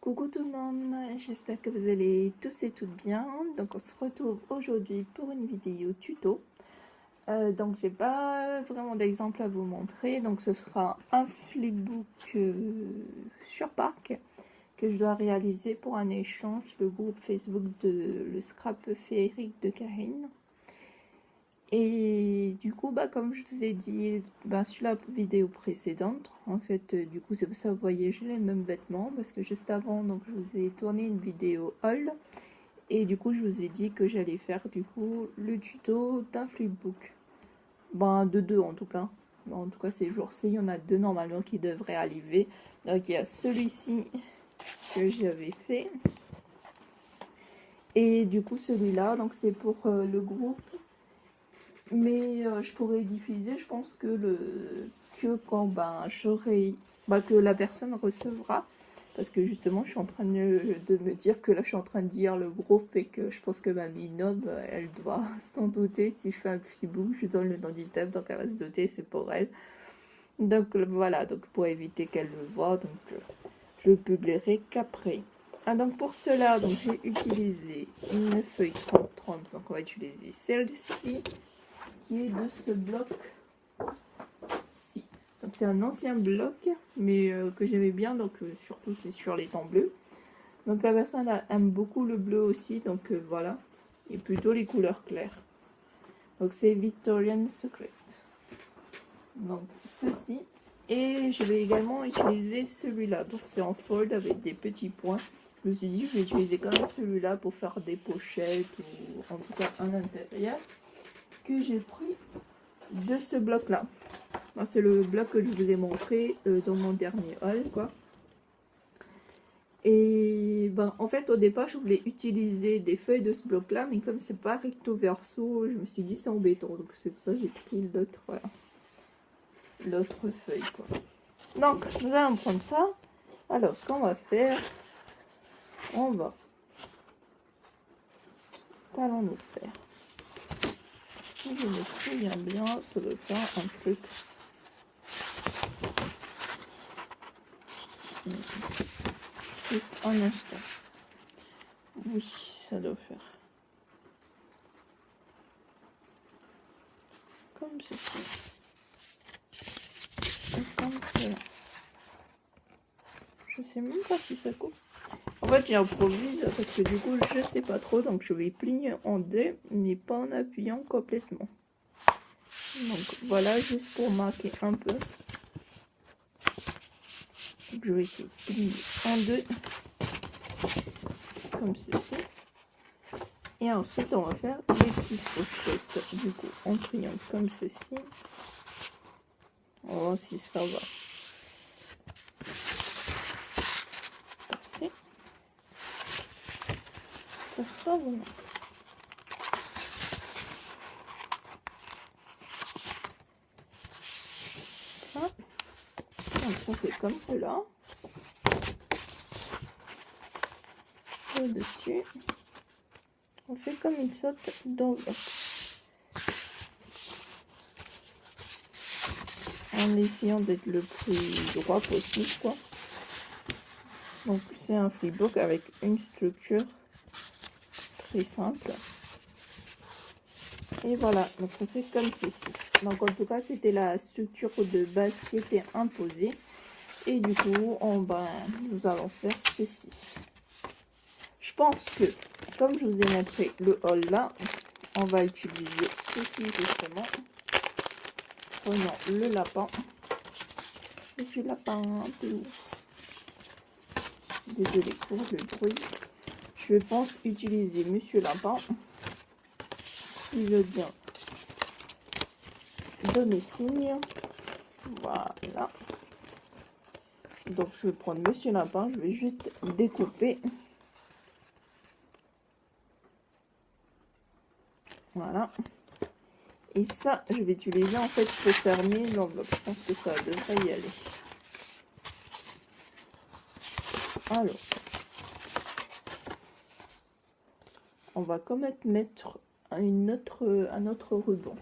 Coucou tout le monde, j'espère que vous allez tous et toutes bien. Donc on se retrouve aujourd'hui pour une vidéo tuto. Donc j'ai pas vraiment d'exemple à vous montrer, donc ce sera un flipbook sur Parc que je dois réaliser pour un échange sur le groupe Facebook de le scrap féerique de Karine. Et du coup, comme je vous ai dit sur la vidéo précédente, en fait, du coup, c'est pour ça que vous voyez, j'ai les mêmes vêtements, parce que juste avant, donc, je vous ai tourné une vidéo haul, et du coup, je vous ai dit que j'allais faire, du coup, le tuto d'un flipbook. De deux, en tout cas. En tout cas, ces jours-ci, il y en a deux, normalement, qui devraient arriver. Donc, il y a celui-ci que j'avais fait. Et du coup, celui-là, donc, c'est pour le groupe. Mais je pourrais diffuser, je pense que quand j'aurai que la personne recevra, parce que justement je suis en train de me dire que là je suis en train de dire le groupe et que je pense que ma Minob elle doit s'en douter. Si je fais un petit book, je donne le nom du tab, donc elle va se douter, c'est pour elle. Donc voilà, donc pour éviter qu'elle le voie, donc je publierai qu'après. Donc pour cela, donc j'ai utilisé une feuille 30-30, donc on va utiliser celle-ci qui est de ce bloc-ci. Donc c'est un ancien bloc, mais que j'aimais bien, donc surtout c'est sur les temps bleus. Donc la personne aime beaucoup le bleu aussi, donc voilà, et plutôt les couleurs claires. Donc c'est Victoria's Secret. Donc ceci, et je vais également utiliser celui-là. Donc c'est en fold avec des petits points. Je me suis dit je vais utiliser quand même celui-là pour faire des pochettes ou en tout cas un intérieur que j'ai pris de ce bloc là. C'est le bloc que je vous ai montré dans mon dernier haul quoi. Et en fait au départ je voulais utiliser des feuilles de ce bloc là, mais comme c'est pas recto verso, je me suis dit c'est embêtant, donc c'est pour ça que j'ai pris l'autre feuille quoi. Donc nous allons prendre ça. Alors ce qu'on va faire, qu'allons-nous faire? Si je me souviens bien, ça doit faire un truc. Juste un instant. Oui, ça doit faire. Comme ceci. Et comme cela. Je sais même pas si ça coupe. En fait, j'improvise parce que du coup, je sais pas trop. Donc, je vais plier en deux, mais pas en appuyant complètement. Donc, voilà, juste pour marquer un peu. Donc, je vais essayer de plier en deux. Comme ceci. Et ensuite, on va faire des petites pochettes. Du coup, en pliant comme ceci. On va voir si ça va passer. Ça passe pas vraiment. Donc ça fait comme cela. Au-dessus, on fait comme une sorte d'enveloppe. En essayant d'être le plus droit possible, quoi. Donc c'est un flipbook avec une structure très simple. Et voilà, donc ça fait comme ceci. Donc en tout cas, c'était la structure de base qui était imposée. Et du coup, nous allons faire ceci. Je pense que, comme je vous ai montré le haul là, on va utiliser ceci justement. Prenons le lapin. Monsieur Lapin, un peu ouf. Désolé pour le bruit. Je pense utiliser Monsieur Lapin. Si je viens donner signe. Voilà. Donc je vais prendre Monsieur Lapin. Je vais juste découper. Voilà. Et ça, je vais utiliser en fait pour fermer l'enveloppe. Je pense que ça devrait y aller. Alors, on va quand même mettre un autre ruban.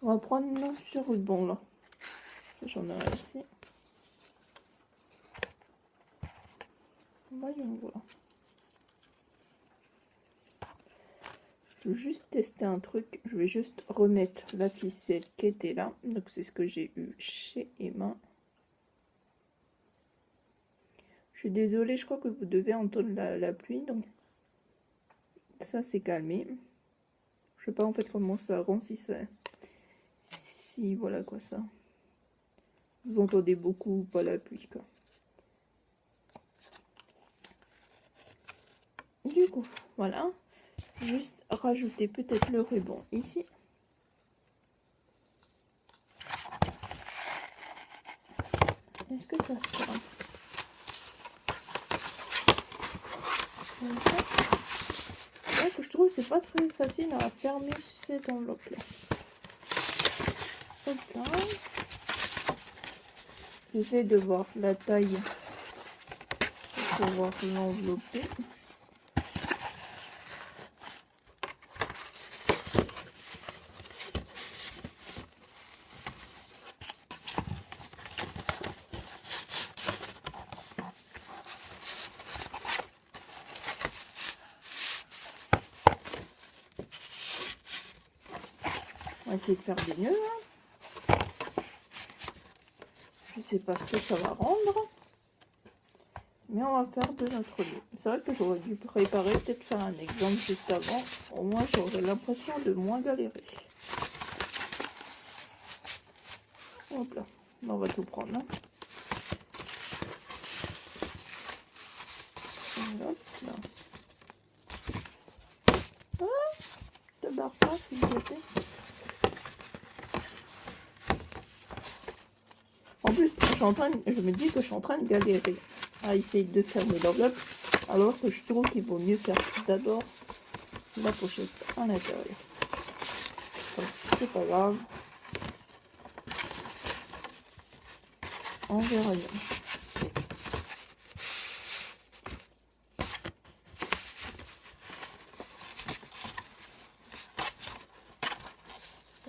On va prendre ce ruban là. J'en ai ici. Voyons voir. Je vais juste tester un truc. Je vais juste remettre la ficelle qui était là. Donc c'est ce que j'ai eu chez Emma. Je suis désolée, je crois que vous devez entendre la pluie. Donc ça s'est calmé. Je sais pas en fait comment ça rend, si voilà quoi ça. Vous entendez beaucoup ou pas la pluie quoi. Du coup, voilà. Juste rajouter peut-être le ruban ici. Est-ce que ça fera? C'est vrai que je trouve que c'est pas très facile à fermer cette enveloppe là. Hop là. J'essaie de voir la taille pour pouvoir l'envelopper. On va essayer de faire des nœuds. Je sais pas ce que ça va rendre. Mais on va faire de notre lieu. C'est vrai que j'aurais dû préparer, peut-être faire un exemple juste avant. Au moins j'aurais l'impression de moins galérer. Hop là. On va tout prendre. Hein. Hop là. Ah, ne barre pas s'il vous plaît. En plus, je me dis que je suis en train de galérer à essayer de fermer l'enveloppe, alors que je trouve qu'il vaut mieux faire d'abord la pochette à l'intérieur. Donc c'est pas grave. On verra bien.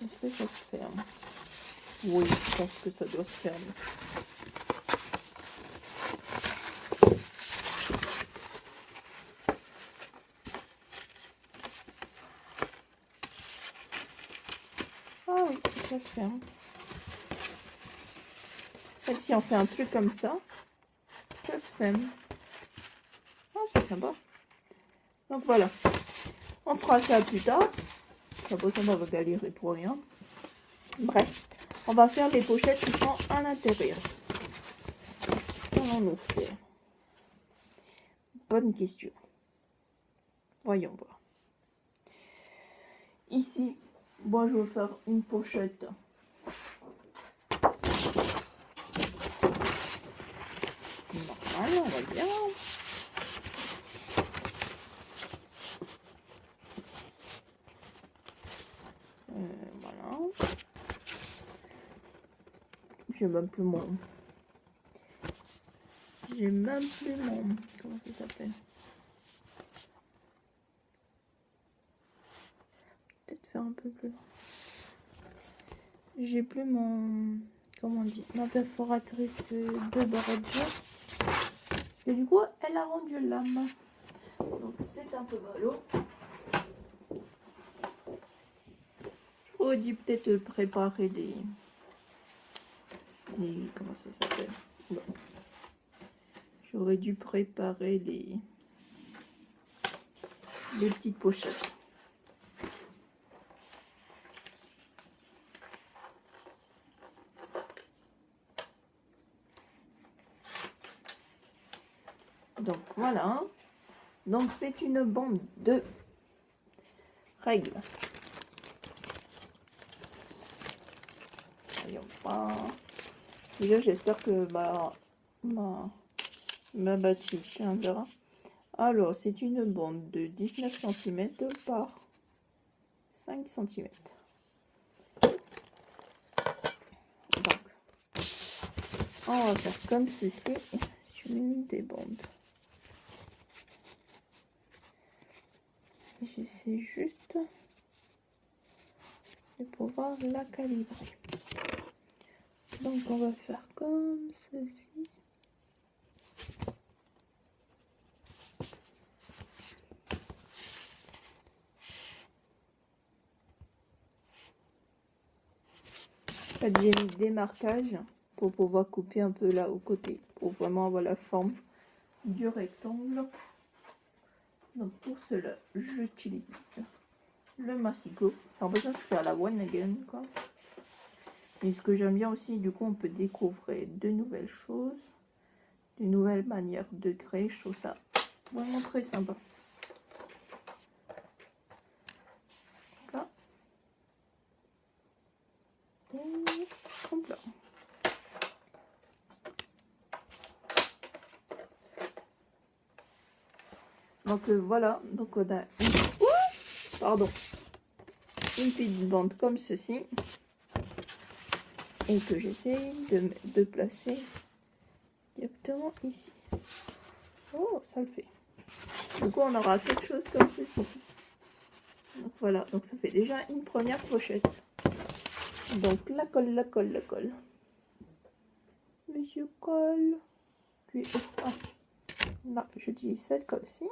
Est-ce que ça se ferme? Oui, je pense que ça doit se fermer. Ah oui, ça se ferme. En fait, si on fait un truc comme ça se ferme. Ah, c'est sympa. Donc voilà. On fera ça plus tard. Pas besoin d'avoir galéré pour rien. Bref, on va faire les pochettes qui sont à l'intérieur. Qu'allons-nous faire? Bonne question. Voyons voir. Ici, moi je vais faire une pochette. Normale, on va dire. Voilà. J'ai même plus mon... Comment ça s'appelle? Peut-être faire un peu plus loin. J'ai plus mon... Comment on dit? Ma perforatrice de bordure. Parce que du coup, elle a rendu lame. Donc c'est un peu ballot. J'aurais dû peut-être préparer des... Comment ça s'appelle? Bon. J'aurais dû préparer les petites pochettes. Donc voilà. Donc c'est une bande de règles. Voyons pas. Déjà j'espère que ma bâtie tiendra. Alors c'est une bande de 19 cm par 5 cm. Donc on va faire comme ceci sur une des bandes. J'essaie juste de pouvoir la calibrer. Donc on va faire comme ceci. En fait, j'ai mis des marquages pour pouvoir couper un peu là au côté, pour vraiment avoir la forme du rectangle. Donc pour cela, j'utilise le massicot. J'ai l'impression que je fais à la one again, quoi. Et ce que j'aime bien aussi, du coup, on peut découvrir de nouvelles choses, de nouvelles manières de créer. Je trouve ça vraiment très sympa. Là. Et hop là. Donc voilà, donc on a une petite bande comme ceci et que j'essaye de placer directement ici. Oh, ça le fait. Du coup, on aura quelque chose comme ceci. Donc voilà, donc ça fait déjà une première pochette. Donc la colle, la colle, la colle. Monsieur colle. Puis là, j'utilise cette colle-ci.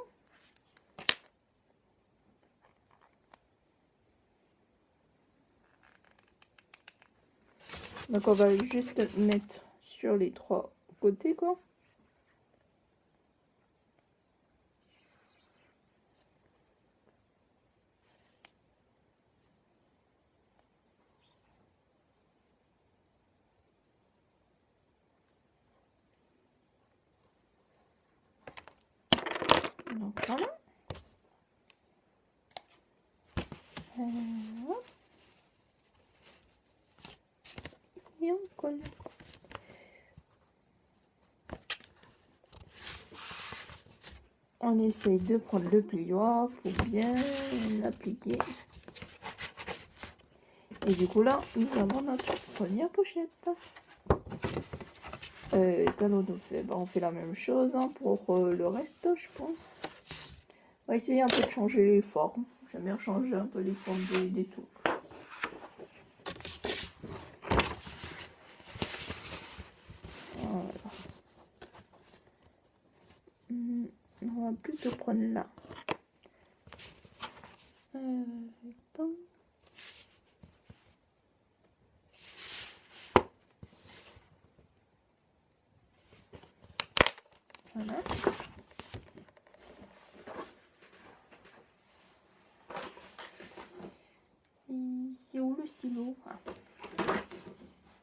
Donc on va juste mettre sur les 3 côtés, quoi. Donc voilà. Et on colle. On essaye de prendre le plioir pour bien l'appliquer. Et du coup là, nous avons notre première pochette. Quand on fait, on fait la même chose hein, pour le reste, je pense. On va essayer un peu de changer les formes. J'aime bien changer un peu les formes des trucs. Voilà. On va plutôt prendre là. Attends. Voilà. C'est où le stylo?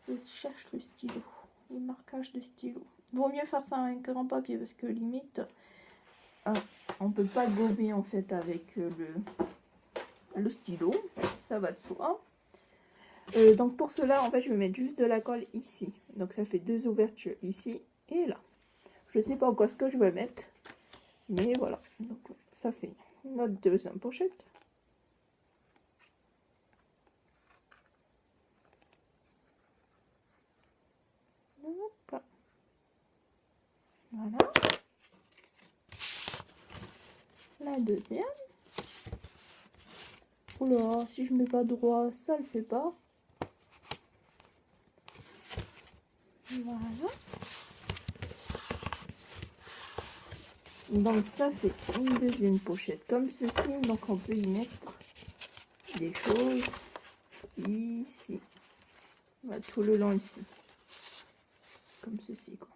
Je cherche le stylo. Le marquage de stylo. Vaut mieux faire ça avec un grand papier parce que limite, on peut pas gober en fait avec le stylo. Ça va de soi. Donc pour cela, en fait, je vais mettre juste de la colle ici. Donc ça fait 2 ouvertures ici et là. Je sais pas encore ce que je vais mettre. Mais voilà. Donc ça fait notre deuxième pochette. Hop. Voilà. La deuxième. Oula, si je mets pas droit, ça le fait pas. Voilà. Donc ça fait une deuxième pochette comme ceci. Donc on peut y mettre des choses ici. Voilà, tout le long ici. Comme ceci quoi.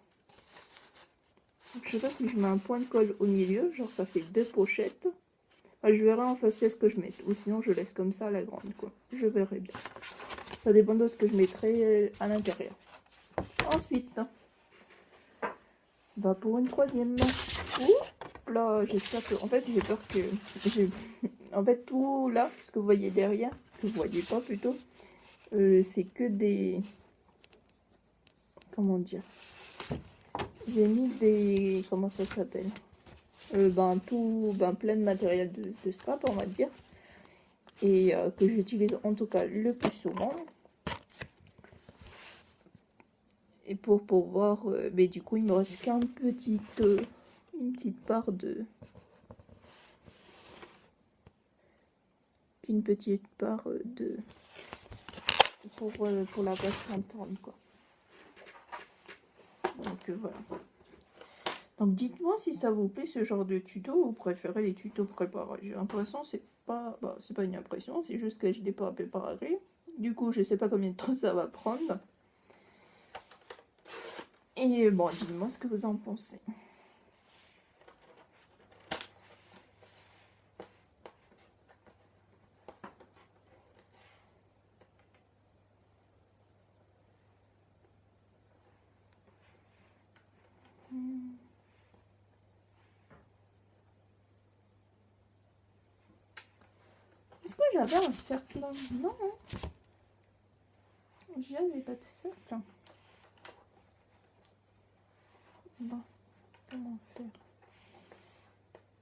Donc, je sais pas si je mets un point de colle au milieu. Genre ça fait 2 pochettes. Enfin, je verrai en face ce que je mette. Ou sinon je laisse comme ça la grande quoi. Je verrai bien. Ça dépend de ce que je mettrai à l'intérieur. Ensuite, on va pour une troisième. Ouh là, j'espère que... En fait, j'ai peur que... En fait, tout là, ce que vous voyez derrière, que vous voyez pas plutôt, c'est que des... Comment dire? J'ai mis des... Comment ça s'appelle? Plein de matériel de scrap, on va dire. Et que j'utilise en tout cas le plus souvent. Et pour pouvoir... mais du coup, il me reste qu'une petite part de... Qu'une petite part de... Pour la boîte interne, quoi. Donc voilà. Donc dites-moi si ça vous plaît ce genre de tuto ou vous préférez les tutos préparés. J'ai l'impression c'est pas une impression, c'est juste que je l'ai pas préparé. Du coup, je sais pas combien de temps ça va prendre. Et bon, dites-moi ce que vous en pensez. Est-ce que j'avais un cercle? Non, j'avais pas de cercle. Bon, comment faire?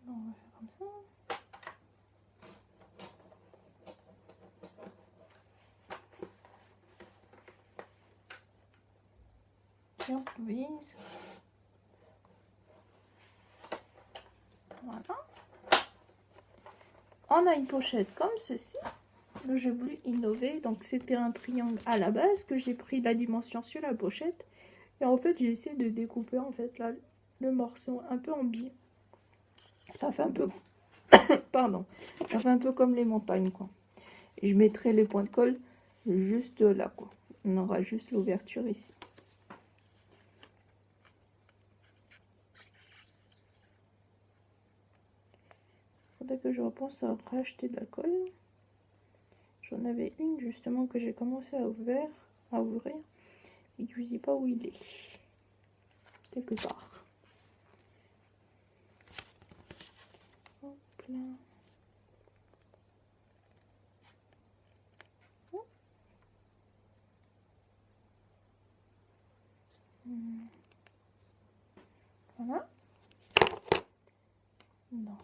On va faire comme ça. Surprise. Voilà. On a une pochette comme ceci. J'ai voulu innover. Donc c'était un triangle à la base que j'ai pris la dimension sur la pochette. Et en fait j'ai essayé de découper en fait là, le morceau un peu en biais. Ça fait un peu... Pardon. Ça fait un peu comme les montagnes quoi. Et je mettrai les points de colle juste là quoi. On aura juste l'ouverture ici. Faudrait que je repense à racheter de la colle. J'en avais une justement que j'ai commencé à ouvrir. Et je ne sais pas où il est. Quelque part. Hop là. Voilà. Donc,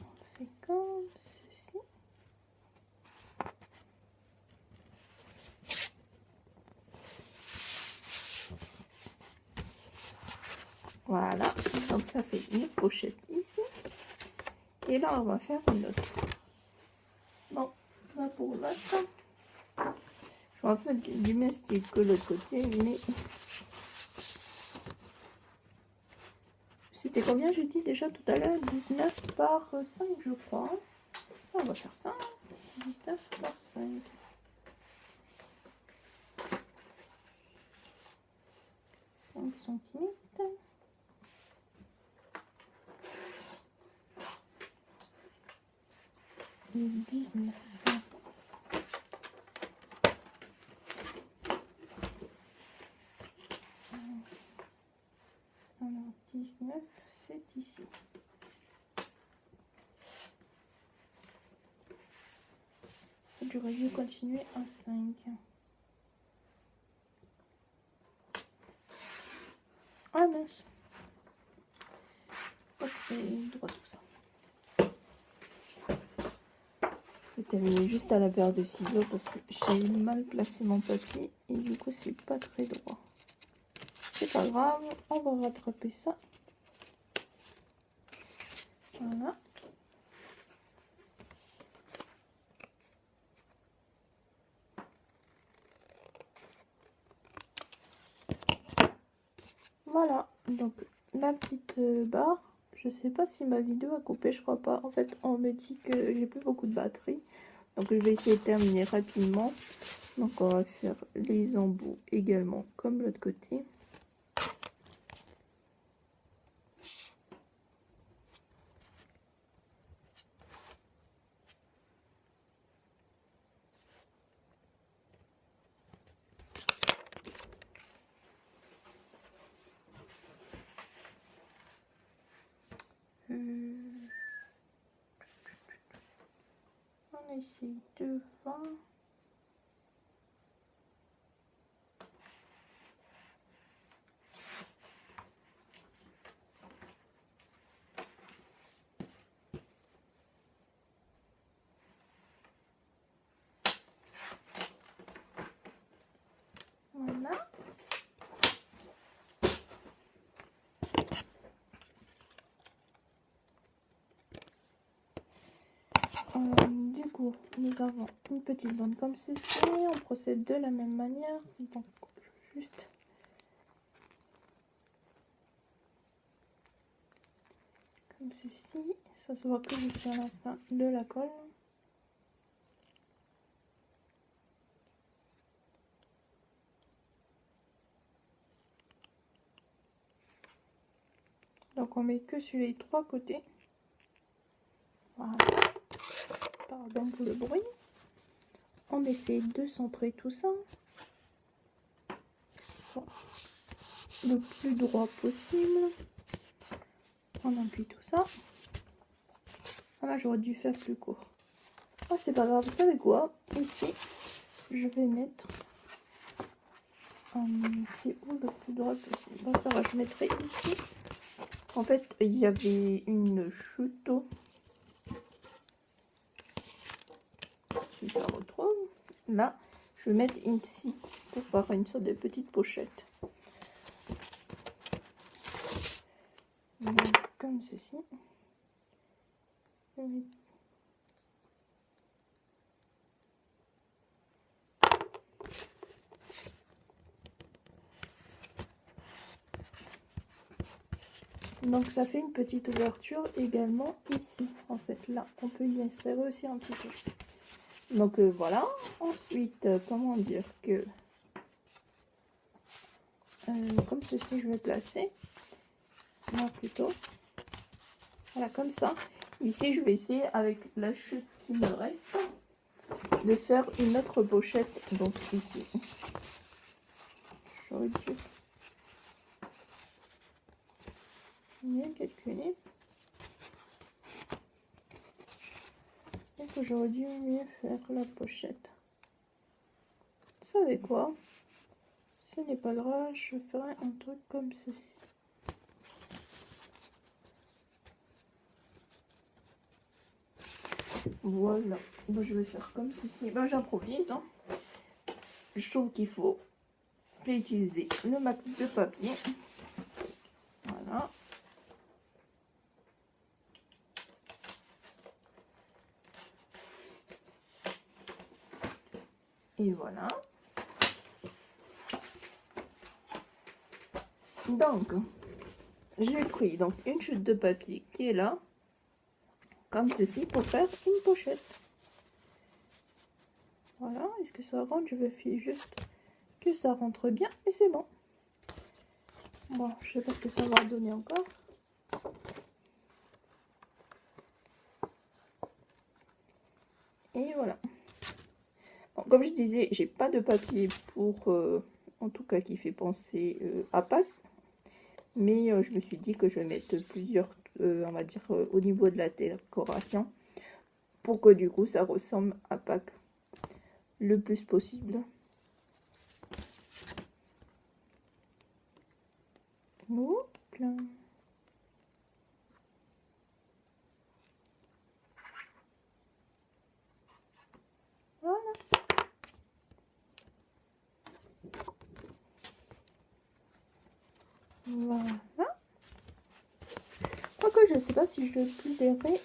on fait comme ceci. Voilà. Donc ça fait une pochette ici. Et là, on va faire une autre. Bon, là pour l'autre. En fait, du même style que l'autre côté, mais... C'était combien j'ai dit déjà tout à l'heure? 19 par 5 je crois. On va faire ça. 19 par 5. 5 centimètres. Et 19. Alors 19, c'est ici. J'aurais dû continuer à 5. Ah mince. Pas très droit tout ça. Je vais terminer juste à la paire de ciseaux parce que j'ai mal placé mon papier et du coup c'est pas très droit. C'est pas grave, on va rattraper ça. Voilà. Voilà, donc la petite barre, je sais pas si ma vidéo a coupé, je crois pas. En fait, on me dit que j'ai plus beaucoup de batterie. Donc je vais essayer de terminer rapidement. Donc on va faire les embouts également comme l'autre côté. On essaye devant. Voilà. Du coup, nous avons une petite bande comme ceci. On procède de la même manière. Donc, juste comme ceci. Ça se voit que je suis à la fin de la colle. Donc on met que sur les 3 côtés. Voilà. Pardon pour le bruit. On essaie de centrer tout ça. Bon. Le plus droit possible. On appuie tout ça. Voilà, j'aurais dû faire plus court. Ah, c'est pas grave, vous savez quoi? Ici, je vais mettre... c'est où le plus droit possible? Bon, ça va, je mettrai ici. En fait, il y avait une chute. Si je la retrouve. Là, je vais mettre ici pour faire une sorte de petite pochette. Donc, comme ceci. Je vais mettre... Donc ça fait une petite ouverture également ici. En fait là on peut y insérer aussi un petit peu. Donc voilà. Ensuite comment dire que comme ceci je vais placer. Là plutôt. Voilà comme ça. Ici je vais essayer avec la chute qui me reste de faire une autre pochette. Donc ici. J'aurais dû... bien calculé. Et que j'aurais dû mieux faire la pochette. Vous savez quoi? Ce n'est pas grave, je ferai un truc comme ceci. Voilà. Bon, je vais faire comme ceci. Ben, j'improvise. Hein. Je trouve qu'il faut utiliser le max de papier. Voilà. Et voilà. Donc, j'ai pris donc une chute de papier qui est là, comme ceci, pour faire une pochette. Voilà. Est-ce que ça rentre? Je vérifie juste que ça rentre bien et c'est bon. Bon, je sais pas ce que ça va donner encore. Et voilà. Bon, comme je disais, j'ai pas de papier pour, en tout cas, qui fait penser à Pâques. Mais je me suis dit que je vais mettre plusieurs, on va dire, au niveau de la décoration. Pour que du coup, ça ressemble à Pâques le plus possible. Hop là. Voilà. Voilà. Quoique je ne sais pas si je publierai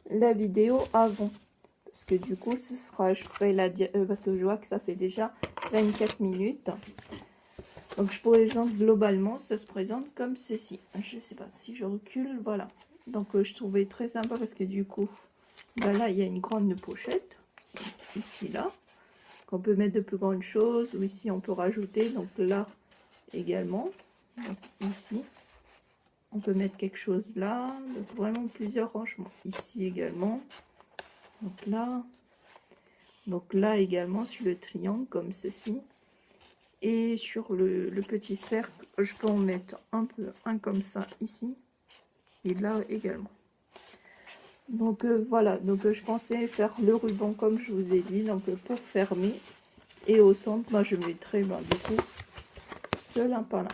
la vidéo avant. Parce que du coup, ce sera, je ferai parce que je vois que ça fait déjà 24 minutes. Donc je présente globalement, ça se présente comme ceci. Je ne sais pas si je recule, voilà. Donc je trouvais très sympa parce que du coup, ben là il y a une grande pochette. Ici, là. On peut mettre de plus grandes choses. Ou ici on peut rajouter, donc là également. Donc, ici. On peut mettre quelque chose là. Donc vraiment plusieurs rangements. Ici également. Donc là. Donc là également sur le triangle comme ceci. Et sur le petit cercle, je peux en mettre un comme ça ici. Et là également. Donc voilà, donc je pensais faire le ruban comme je vous ai dit, donc pour fermer. Et au centre, moi je mettrai du coup ce lapin là.